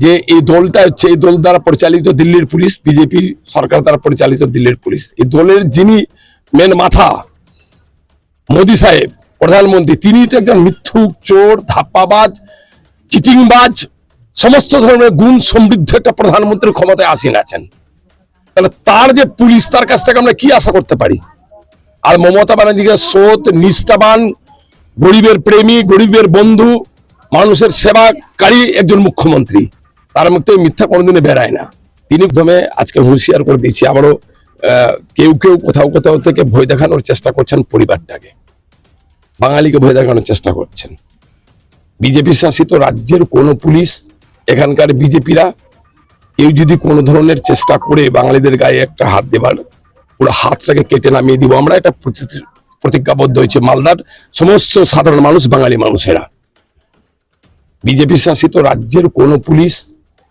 যে এই দলটা হচ্ছে এই দল দ্বারা পরিচালিত দিল্লির পুলিশ, বিজেপি সরকার দ্বারা পরিচালিত দিল্লির পুলিশ। এই দলের যিনি মেন মাথা মোদী সাহেব প্রধানমন্ত্রী, তিনি তো একজন মিথ্যুক, চোর, ধাপ্পাবাজ, চিটিংবাজ, সমস্ত ধরনের গুণ সমৃদ্ধ একটা প্রধানমন্ত্রীর ক্ষমতায় আসীন আছেন। তাহলে তার যে পুলিশ, তার কাছ থেকে আমরা কি আশা করতে পারি? আর মমতা ব্যানার্জিকে সৎ, নিষ্ঠাবান, গরিবের প্রেমী, গরিবের বন্ধু, মানুষের সেবাকারী একজন মুখ্যমন্ত্রী, তার মধ্যে মিথ্যা কোনোদিনই বেড়ায় না। তিনি প্রথমে আজকে হুঁশিয়ার করে দিচ্ছি, আবারও কেউ কেউ কোথাও কোথাও থেকে ভয় দেখানোর চেষ্টা করছেন, পরিবারটাকে, বাঙালিকে ভয় দেখানোর চেষ্টা করছেন। বিজেপি শাসিত রাজ্যের কোন পুলিশ, এখানকার বিজেপিরা কেউ যদি কোনো ধরনের চেষ্টা করে বাঙালিদের গায়ে একটা হাত দেবার, পুরো হাতটাকে কেটে নামিয়ে দিব আমরা, এটা প্রতিজ্ঞাবদ্ধ হয়েছে মালদার সমস্ত সাধারণ মানুষ, বাঙালি মানুষেরা। বিজেপি শাসিত রাজ্যের কোন পুলিশ,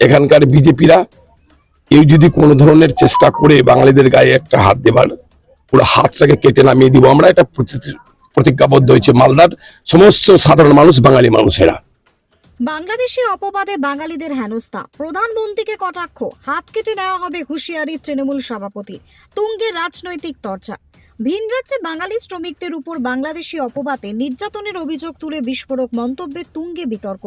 এখানকার বিজেপিরা কেউ যদি কোনো ধরনের চেষ্টা করে বাঙালিদের গায়ে একটা হাত দেবার, পুরো হাতটাকে কেটে নামিয়ে দিব আমরা, এটা প্রতিজ্ঞাবদ্ধ হয়েছে মালদার সমস্ত সাধারণ মানুষ, বাঙালি মানুষেরা। বাংলাদেশি অপবাদে বাঙালিদের হেনস্থা, প্রধানমন্ত্রীকে কটাক্ষ, হাত কেটে নেওয়া হবে হুঁশিয়ারি তৃণমূল সভাপতি। তুঙ্গে রাজনৈতিক চর্চা। ভিন রাজ্যে বাঙালি শ্রমিকদের উপর বাংলাদেশি অপবাদে নির্যাতনের অভিযোগ তুলে বিস্ফোরক মন্তব্যে তুঙ্গে বিতর্ক।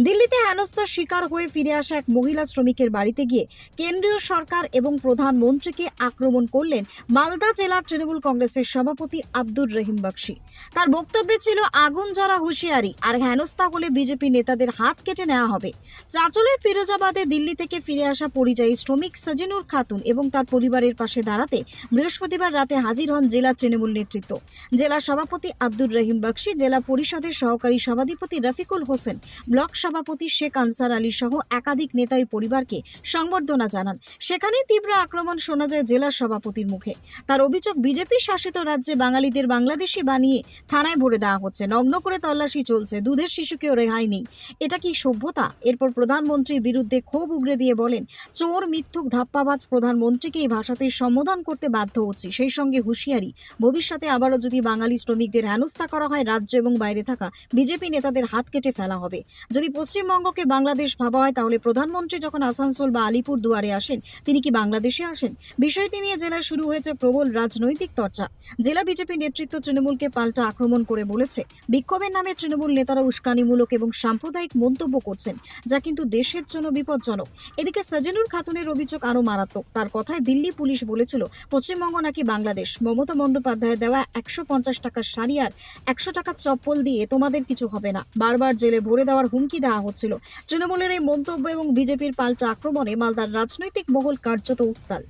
দিল্লিতে হেনস্থার শিকার হয়ে ফিরে আসা এক মহিলা শ্রমিকের বাড়িতে গিয়ে কেন্দ্রীয় সরকার এবং প্রধানমন্ত্রীকে আক্রমণ করলেন মালদা জেলা তৃণমূল কংগ্রেসের সভাপতি আব্দুর রহিম বক্সী। তার বক্তব্যে ছিল আগুন জ্বালা হুঁশিয়ারি, আর হেনস্থা হলে বিজেপি নেতাদের হাত কেটে নেওয়া হবে। চাঁচলের ফিরোজাবাদে দিল্লি থেকে ফিরে আসা পরিযায়ী শ্রমিক সাজিনুর খাতুন এবং তার পরিবারের পাশে দাঁড়াতে বৃহস্পতিবার রাতে হাজির হন জেলা তৃণমূল নেতৃত্ব। জেলা সভাপতি আব্দুর রহিম বক্সী, জেলা পরিষদের সহকারী সভাধিপতি রফিকুল হোসেন, ব্লক সভাপতি শেখ আনসার আলী সহ একাধিক নেতাই পরিবারকে সংবর্ধনা জানান। সেখানেই তীব্র আক্রমণ শোনা যায় জেলা সভাপতির মুখে। তার অভিযোগ, বিজেপি শাসিত রাজ্যে বাঙালিদের বাংলাদেশি বানিয়ে থানায় ভরে দেওয়া হচ্ছে, নগ্ন করে তল্লাশি চলছে, দুধের শিশুকেও রেহাই নেই। এটা কি সভ্যতা? এরপর প্রধানমন্ত্রীর বিরুদ্ধে ক্ষোভ উগরে দিয়ে বলেন, চোর, মিথ্যুক, ধাপ্পাবাজ প্রধানমন্ত্রীকে এই ভাষাতেই সম্বোধন করতে বাধ্য হচ্ছি। সেই সঙ্গে হুঁশিয়ারি, ভবিষ্যতে আবারও যদি বাঙালি শ্রমিকদের হেনস্থা করা হয়, রাজ্য এবং বাইরে থাকা বিজেপি নেতাদের হাত কেটে ফেলা হবে। যদি পশ্চিমবঙ্গকে বাংলাদেশ ভাবা হয়, তাহলে প্রধানমন্ত্রী যখন আসানসোল বা আলিপুর দুয়ারে আসেন, তিনি কি বাংলাদেশে আসেন? বিষয়টি নিয়ে জেলায় শুরু হয়েছে প্রবল রাজনৈতিক চর্চা। জেলা বিজেপি নেতৃত্ব তৃণমূলকে পাল্টা আক্রমণ করে বলেছে, বিক্ষোভের নামে তৃণমূল নেতারা উস্কানিমূলক এবং সাম্প্রদায়িক মন্তব্য করছেন, যা কিন্তু দেশের জন্য বিপজ্জনক। এদিকে সাজিনুর খাতুনের অভিযোগ আরো মারাত্মক। তার কথায় দিল্লি পুলিশ বলেছিল পশ্চিমবঙ্গ নাকি বাংলাদেশ। মমতা বন্দ্যোপাধ্যায়ের দেওয়া 150 টাকার শাড়ি আর 100 টাকার চপ্পল দিয়ে তোমাদের কিছু হবে না, বারবার জেলে ভরে দেওয়ার হুমকি দেওয়া হচ্ছিল। তৃণমূলের এই মন্তব্য এবং বিজেপির পাল্টা আক্রমণে মালদার রাজনৈতিক মহল কার্যত উত্তাল।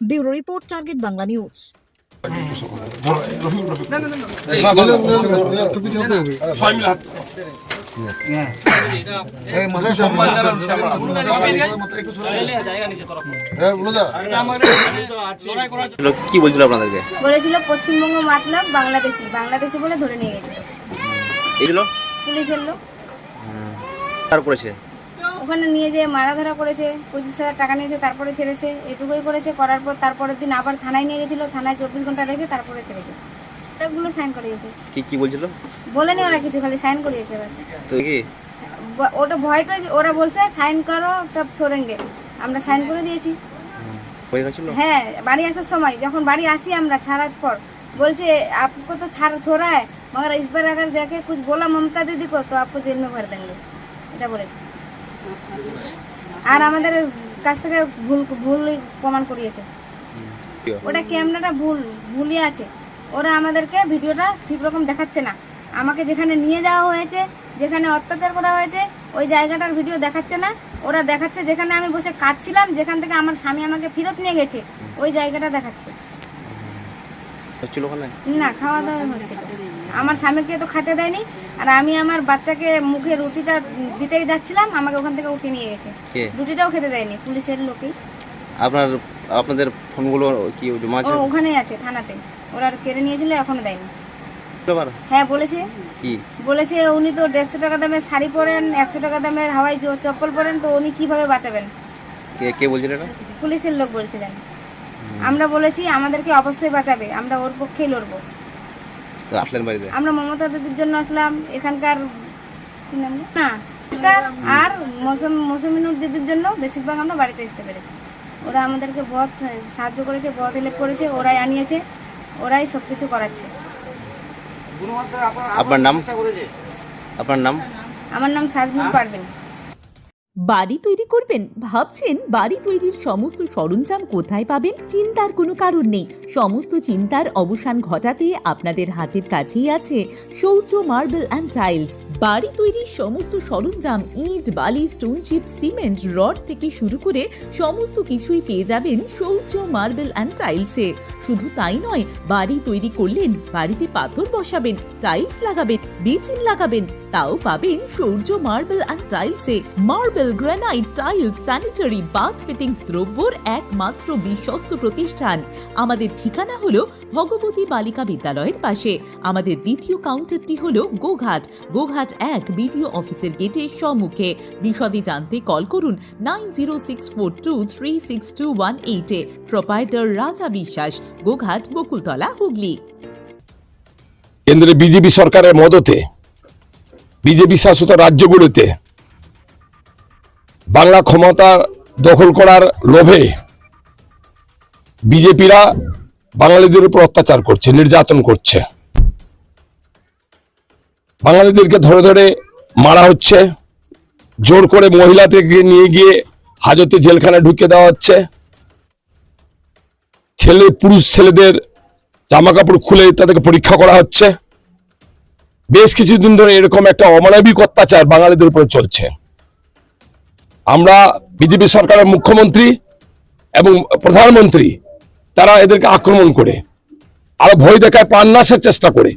Bureau report, target Bangla news. কি বলছিল আপনাদেরকে? বলেছিল পশ্চিমবঙ্গ মতলব বাংলাদেশি, বাংলাদেশি বলে ধরে নিয়ে গেছিল। এইগুলো পুলিশের লোক তার করেছে, ওখানে নিয়ে যেয়ে মারা ধরা করেছে, 25,000 টাকা নিয়েছে, তারপরে ছেড়েছে। এটুকুই করেছে। করার পর তারপরের দিন আবার থানায় নিয়ে গেছিল, থানায় 24 ঘন্টা রেখে তারপরে ছেড়েছে। সবগুলো সাইন করিয়েছে। কি বলছিল? বলেনি ওরা কিছু, খালি সাইন করিয়েছে বাস। তো কি ওটা ভয়টা, ওরা বলছে সাইন করো তব ছোড়েঙ্গে, আমরা সাইন করে দিয়েছি। হ্যাঁ, বাড়ি আসার সময় যখন বাড়ি আসি আমরা ছাড়ার পর বলছে आपको तो छोड़ा है मगर इस बार अगर जाके कुछ बोला ममता दीदी को तो आपको जेल में भर देंगे, এটা বলেছে। আর আমাদের কাছ থেকে ভুল প্রমাণ করিয়েছে। ওটা ক্যামেরাটা ভুলই আছে। ওরা আমাদেরকে ভিডিওটা ঠিক রকম দেখাচ্ছে না। আমাকে যেখানে নিয়ে যাওয়া হয়েছে, যেখানে অত্যাচার করা হয়েছে, ওই জায়গাটার ভিডিও দেখাচ্ছে না। ওরা দেখাচ্ছে যেখানে আমি বসে কাঁদছিলাম, যেখান থেকে আমার স্বামী আমাকে ফেরত নিয়ে গেছে, ওই জায়গাটা দেখাচ্ছে। না, খাওয়া দাওয়া হচ্ছে। আমার স্বামীকে তো খেতে দেয়নি, আর আমি আমার বাচ্চাকে মুখে রুটিটা দিতেই যাচ্ছিলাম, আমাকে ওখান থেকে উঠে নিয়ে গেছে। রুটিটাও খেতে দেয়নি, পুলিশের লোকই। আপনাদের ফোনগুলো কি ওখানেই আছে থানাতে, ওরা কেড়ে নিয়েছিল, এখনো দেয়নি। হ্যাঁ বলেছে। বলেছে উনি তো 150 টাকা দামের শাড়ি পরেন, 100 টাকা দামের হাওয়াই চপ্পল পরেন, তো উনি কিভাবে বাঁচাবেন? কে বলছিল এটা? পুলিশের লোক বলছিলেন। আমরা বলেছি আমাদেরকে অবশ্যই বাঁচাবে, আমরা ওর পক্ষেই লড়বো। আমরা মমতা দিদির জন্য আসলাম। এখানকার কি নাম না আর মৌসুমিনুর দিদির জন্য বেশিরভাগ আমরা বাড়িতে আসতে পেরেছি। ওরা আমাদেরকে বহুত সাহায্য করেছে, বহুত হেল্প করেছে, ওরাই আনিয়েছে, ওরাই সব কিছু করাচ্ছে। আপনার নাম? আপনার নাম? আমার নাম সাজনুর পারভিন। বাড়ি তৈরি করবেন? ভাবছেন বাড়ি তৈরির সমস্ত সরঞ্জাম কোথায় পাবেন? চিন্তার কোনো কারণ নেই। সমস্ত চিন্তার অবসান ঘটাতে আপনাদের হাতের কাছেই আছে শৌর্য মার্বেল অ্যান্ড টাইলস। বাড়ি তৈরির সমস্ত সরঞ্জাম, ইট, বালি, স্টোন চিপ, সিমেন্ট, রড থেকে শুরু করে সমস্ত কিছুই পেয়ে যাবেন শৌর্য মার্বেল অ্যান্ড টাইলসে। শুধু তাই নয়, বাড়ি তৈরি করলেন, বাড়িতে পাথর বসাবেন, টাইলস লাগাবেন, বেসিন লাগাবেন, তাও পাবেন শৌর্য মার্বেল অ্যান্ড টাইলসে। Marble, granite, tiles, sanitary, bath fittings দ্রব্যর একমাত্র বিশ্বস্ত প্রতিষ্ঠান। আমাদের ঠিকানা হলো ভগবতী বালিকা বিদ্যালয়ের পাশে। আমাদের দ্বিতীয় কাউন্টারটি হলো গোঘাট 1 বিডিও অফিসের গেটের সম্মুখে। বিশদে জানতে কল করুন 9064236218 প্রোপাইটার রাজা বিশ্বাস, গোঘাট, বকুলতলা, হুগলি। কেন্দ্রে বিজেপি সরকারের মদতে বিজেপি শাসিত রাজ্যগুলিতে বাংলা ক্ষমতা দখল করার লোভে বিজেপিরা বাঙালিদের উপর অত্যাচার করছে, নির্যাতন করছে। বাঙালিদেরকে ধরে ধরে মারা হচ্ছে, জোর করে মহিলাদেরকে নিয়ে গিয়ে হাজতে জেলখানায় ঢুকিয়ে দেওয়া হচ্ছে। পুরুষ ছেলেদের জামা কাপড় খুলে তাদেরকে পরীক্ষা করা হচ্ছে। বেশ কিছুদিন ধরে এরকম একটা অমানবিক অত্যাচার বাঙালিদের উপরে চলছে। আমরা বিজেপি সরকারের মুখ্যমন্ত্রী এবং প্রধানমন্ত্রী তারা এদেরকে আক্রমণ করে আরো ভয় দেখায়, প্রাণনাশের চেষ্টা করে,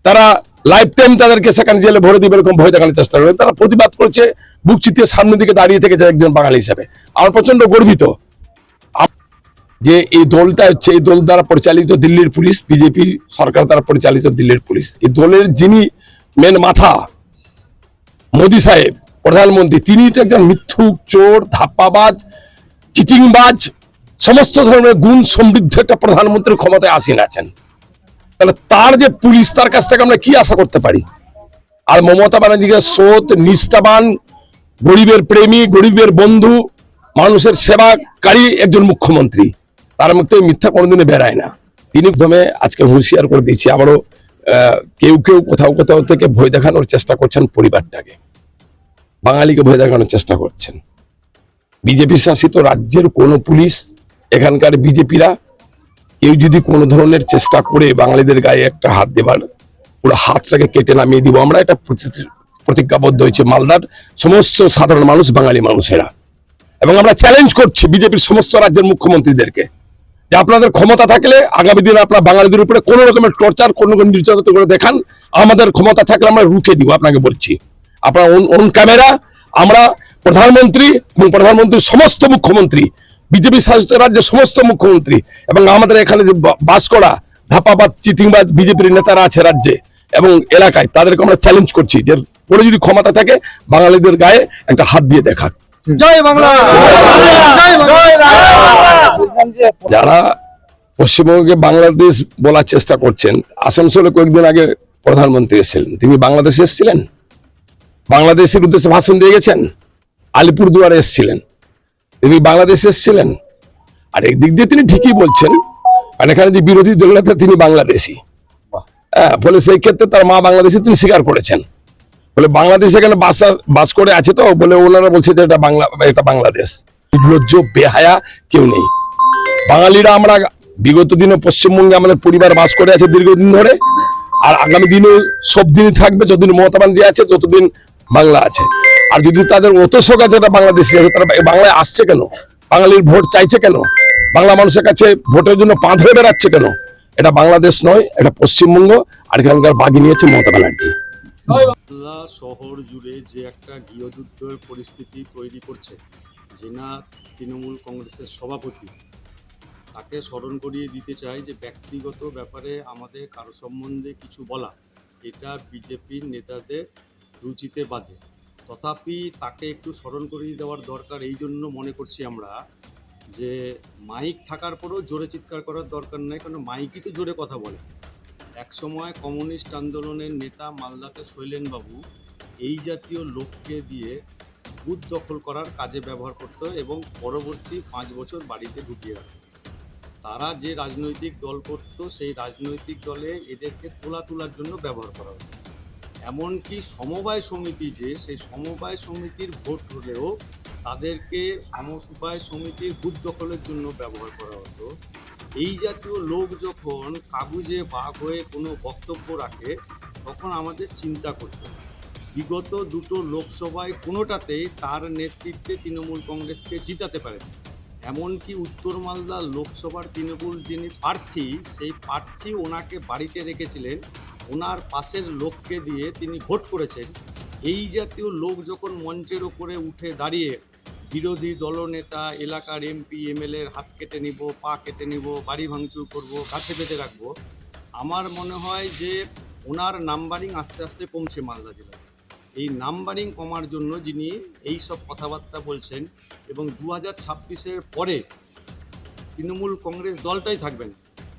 তারা লাইফ টাইম তাদেরকে সেখানে জেলে ভরে দিবে এরকম ভয় দেখানোর চেষ্টা করে। তারা প্রতিবাদ করছে বুক চিতিয়ে সামনের দিকে দাঁড়িয়ে থেকে যায় একজন বাঙালি হিসেবে। আমার প্রচন্ড গর্বিত যে এই দলটা হচ্ছে, এই দল দ্বারা পরিচালিত দিল্লির পুলিশ, বিজেপি সরকার দ্বারা পরিচালিত দিল্লির পুলিশ। এই দলের যিনি মেন মাথা মোদি সাহেব, প্রধানমন্ত্রী, তিনি তো একজন মিথ্যুক, চোর, ধাপ্পাবাজ, চিটিংবাজ, সমস্ত ধরনের গুণ সমৃদ্ধ একটা প্রধানমন্ত্রীর ক্ষমতায় আসীন আছেন। তাহলে তার যে পুলিশ, তার কাছ থেকে আমরা কি আশা করতে পারি? আর মমতা ব্যানার্জিকে সৎ, নিষ্ঠাবান, গরিবের প্রেমী, গরিবের বন্ধু, মানুষের সেবাকারী একজন মুখ্যমন্ত্রী, তার মুখ থেকে মিথ্যা কোনোদিনে বেরায় না। তিনি প্রথমে আজকে হুঁশিয়ার করে দিচ্ছি, আবারও কেউ কেউ কোথাও কোথাও থেকে ভয় দেখানোর চেষ্টা করছেন, পরিবারটাকে, বাঙালিকে ভয় দেখানোর চেষ্টা করছেন। বিজেপি শাসিত রাজ্যের কোন পুলিশ, এখানকার বিজেপিরা কেউ যদি কোনো ধরনের চেষ্টা করে বাঙালিদের গায়ে একটা হাত দেবার, পুরো হাতটাকে কেটে নামিয়ে দিব আমরা, এটা প্রতিজ্ঞাবদ্ধ হয়েছে মালদার সমস্ত সাধারণ মানুষ, বাঙালি মানুষেরা। এবং আমরা চ্যালেঞ্জ করছি বিজেপির সমস্ত রাজ্যের মুখ্যমন্ত্রীদেরকে যে আপনাদের ক্ষমতা থাকলে আগামী দিনে আপনার বাঙালিদের উপরে কোনো রকমের টর্চার, কোনো রকম নির্যাতন করে দেখান, আমাদের ক্ষমতা থাকলে আমরা রুখে দিব। আপনাকে বলছি, আপনার অন ক্যামেরা আমরা প্রধানমন্ত্রী এবং প্রধানমন্ত্রীর সমস্ত মুখ্যমন্ত্রী, বিজেপি শাসিত রাজ্যের সমস্ত মুখ্যমন্ত্রী এবং আমাদের এখানে যে বাস করা ধাপ্পাবাদ, চিটিংবাদ বিজেপির নেতারা আছে রাজ্যে এবং এলাকায়, তাদেরকে আমরা চ্যালেঞ্জ করছি যে পরে যদি ক্ষমতা থাকে বাঙালিদের গায়ে একটা হাত দিয়ে দেখাক। জয় বাংলা। যারা পশ্চিমবঙ্গকে বাংলাদেশ বলার চেষ্টা করছেন, আসানসোলে কয়েকদিন আগে প্রধানমন্ত্রী এসেছিলেন, তিনি বাংলাদেশে এসেছিলেন, বাংলাদেশের উদ্দেশ্যে ভাষণ দিয়ে গেছেন। আলিপুরদুয়ারে এসেছিলেন, তিনি বাংলাদেশে এসেছিলেন। আর একদিক দিয়ে তিনি ঠিকই বলছেন, কারণ এখানে যে বিরোধী দলনেতা তিনি বাংলাদেশি, ফলে সেই ক্ষেত্রে তার মা বাংলাদেশি তিনি স্বীকার করেছেন। বলে বাংলাদেশ এখানে বাস করে আছে, তো বলে ওনারা বলছে যে এটা বাংলাদেশ। লজ্জ বেহায়া কেউ নেই। বাঙালিরা আমরা বিগত দিনে পশ্চিমবঙ্গে আমাদের পরিবার বাস করে আছে দীর্ঘদিন ধরে, আর আগামী দিনেও সব দিনই থাকবে। যতদিন মমতা ব্যানার্জি আছে ততদিন বাংলা আছে। আর যদি তাদের অত শোক আছে বাংলাদেশি আছে, তারা বাংলায় আসছে কেন? বাঙালির ভোট চাইছে কেন? বাংলা মানুষের কাছে ভোটের জন্য পা ধরে বেড়াচ্ছে কেন? এটা বাংলাদেশ নয়, এটা পশ্চিমবঙ্গ। আর এখানকার বাগি নিয়েছে মমতা ব্যানার্জি। বাংলা শহর জুড়ে যে একটা গৃহযুদ্ধের পরিস্থিতি তৈরি করছে, যিনা তৃণমূল কংগ্রেসের সভাপতি, তাকে স্মরণ করিয়ে দিতে চাই যে ব্যক্তিগত ব্যাপারে আমাদের কারো সম্বন্ধে কিছু বলা, এটা বিজেপির নেতাদের রুচিতে বাধে। তথাপি তাকে একটু স্মরণ করিয়ে দেওয়ার দরকার এই জন্য মনে করছি আমরা, যে মাইক থাকার পরেও জোরে চিৎকার করার দরকার নেই, কারণ মাইকই তো জোরে কথা বলে। একসময় কমিউনিস্ট আন্দোলনের নেতা মালদাতে শৈলেনবাবু এই জাতীয় লোককে দিয়ে বুথ দখল করার কাজে ব্যবহার করতো এবং পরবর্তী 5 বছর বাড়িতে ঢুকিয়ে রাখতো। তারা যে রাজনৈতিক দল করত সেই রাজনৈতিক দলে এদেরকে তোলার জন্য ব্যবহার করা হতো। এমনকি সমবায় সমিতি সেই সমবায় সমিতির ভোট হলেও তাদেরকে সমবায় সমিতির বুথ দখলের জন্য ব্যবহার করা হতো। এই জাতীয় লোক যখন কাগজে বাঘ হয়ে কোনো বক্তব্য রাখে তখন আমাদের চিন্তা করতে হয়। বিগত 2টো লোকসভায় কোনোটাতেই তার নেতৃত্বে তৃণমূল কংগ্রেসকে জিতাতে পারেনি। এমনকি উত্তর মালদা লোকসভার তৃণমূল যিনি প্রার্থী সেই প্রার্থী ওনাকে বাড়িতে রেখেছিলেন, ওনার পাশের লোককে দিয়ে তিনি ভোট করেছেন। এই জাতীয় লোক যখন মঞ্চের ওপরে উঠে দাঁড়িয়ে বিরোধী দলনেতা, এলাকার এমপি এমএলএর হাত কেটে নিব, পা কেটে নিব, বাড়ি ভাঙচুর করব, গাছে বেঁধে রাখবো, আমার মনে হয় যে ওনার নাম্বারিং আস্তে আস্তে কমছে মালদা জেলায়। এই নাম্বারিং কমার জন্য যিনি এই সব কথাবার্তা বলছেন এবং 2026-এর পরে তৃণমূল কংগ্রেস দলটাই থাকবেন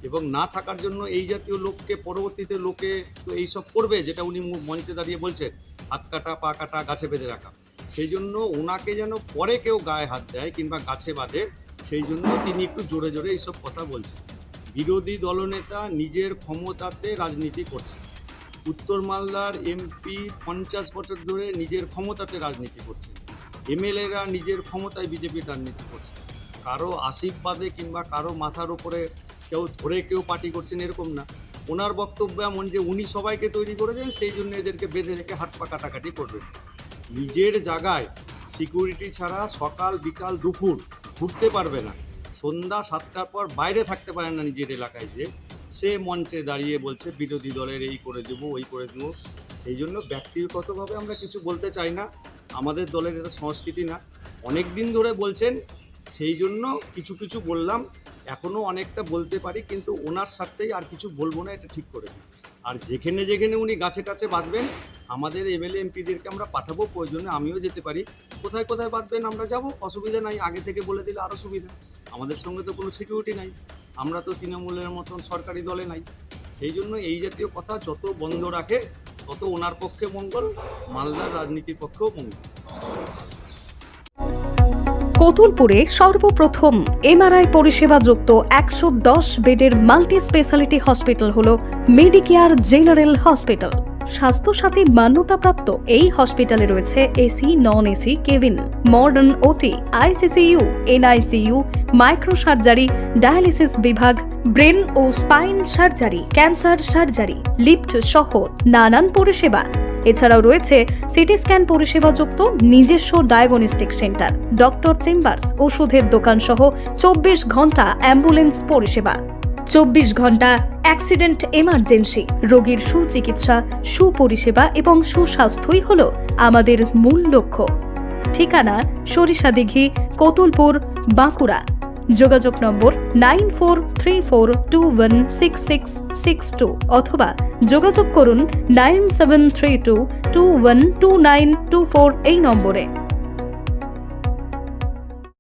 এবং না থাকার জন্য এই জাতীয় লোককে পরবর্তীতে লোকে তো এইসব করবে যেটা উনি মঞ্চে দাঁড়িয়ে বলছেন, হাত কাটা, পা কাটা, গাছে বেঁধে রাখা। সেই জন্য ওনাকে যেন পরে কেউ গায়ে হাত দেয় কিংবা গাছে বাঁধে, সেই জন্য তিনি একটু জোরে জোরে এইসব কথা বলছেন। বিরোধী দলনেতা নিজের ক্ষমতাতে রাজনীতি করছে। উত্তর মালদার এমপি 50 বছর ধরে নিজের ক্ষমতাতে রাজনীতি করছেন। এমএলএরা নিজের ক্ষমতায় বিজেপির রাজনীতি করছে। কারো আশীর্বাদে কিংবা কারো মাথার ওপরে কেউ পার্টি করছেন এরকম না। ওনার বক্তব্য এমন যে উনি সবাইকে তৈরি করেছেন, সেই জন্য এদেরকে বেঁধে রেখে হাত পা কাটাকাটি করবেন। নিজের জায়গায় সিকিউরিটি ছাড়া সকাল বিকাল দুপুর ঘুরতে পারবে না, সন্ধ্যা 7টার পর বাইরে থাকতে পারে না নিজের এলাকায়, যে সে মঞ্চে দাঁড়িয়ে বলছে বিরোধী দলের এই করে দেবো, ওই করে দেবো। সেই জন্য ব্যক্তিগতভাবে আমরা কিছু বলতে চাই না, আমাদের দলের এটা সংস্কৃতি না। অনেক দিন ধরে বলছেন, সেই জন্য কিছু বললাম। এখনও অনেকটা বলতে পারি, কিন্তু ওনার স্বার্থেই আর কিছু বলবো না, এটা ঠিক করে দিই। আর যেখানে উনি গাছে টাছে বাঁধবেন, আমাদের এমএলএ এমপিদেরকে আমরা পাঠাবো, প্রয়োজনে আমিও যেতে পারি। কোথায় বাঁধবেন আমরা যাব, অসুবিধা নাই। আগে থেকে বলে দিলে আরও সুবিধা। আমাদের সঙ্গে তো কোনো সিকিউরিটি নাই, আমরা তো তৃণমূলের মতন সরকারি দলে নাই। সেই জন্য এই জাতীয় কথা যত বন্ধ রাখে তত ওনার পক্ষে মঙ্গল, মালদার রাজনীতির পক্ষেও মঙ্গল। কতুলপুরে সর্বপ্রথম এমআরআই পরিষেবা যুক্ত 110 বেডের মাল্টি স্পেশালিটি হসপিটাল হলো মেডিকেয়ার জেনারেল হসপিটাল। স্বাস্থ্যসাথী মান্যতাপ্রাপ্ত এই হসপিটালে রয়েছে AC, non AC cabin, modern OT, ICCU, NICU, micro surgery, dialysis বিভাগ, ব্রেন ও spine surgery, cancer surgery, lift সহ নানান পরিষেবা। এছাড়াও রয়েছে সিটি স্ক্যান পরিষেবা যুক্ত নিজস্ব ডায়াগনস্টিক সেন্টার, ডক্টর চেম্বার্স, ওষুধের দোকান সহ 24 ঘন্টা অ্যাম্বুলেন্স পরিষেবা। 24 ঘন্টা অ্যাক্সিডেন্ট এমার্জেন্সি, রোগীর সুচিকিৎসা, সুপরিষেবা এবং সুস্বাস্থ্যই হলো আমাদের মূল লক্ষ্য। ঠিকানা সরিষাদিঘি, কতুলপুর, বাঁকুড়া। যোগাযোগ নম্বর 9434216662 অথবা যোগাযোগ করুন 9732212924 এই নম্বরে।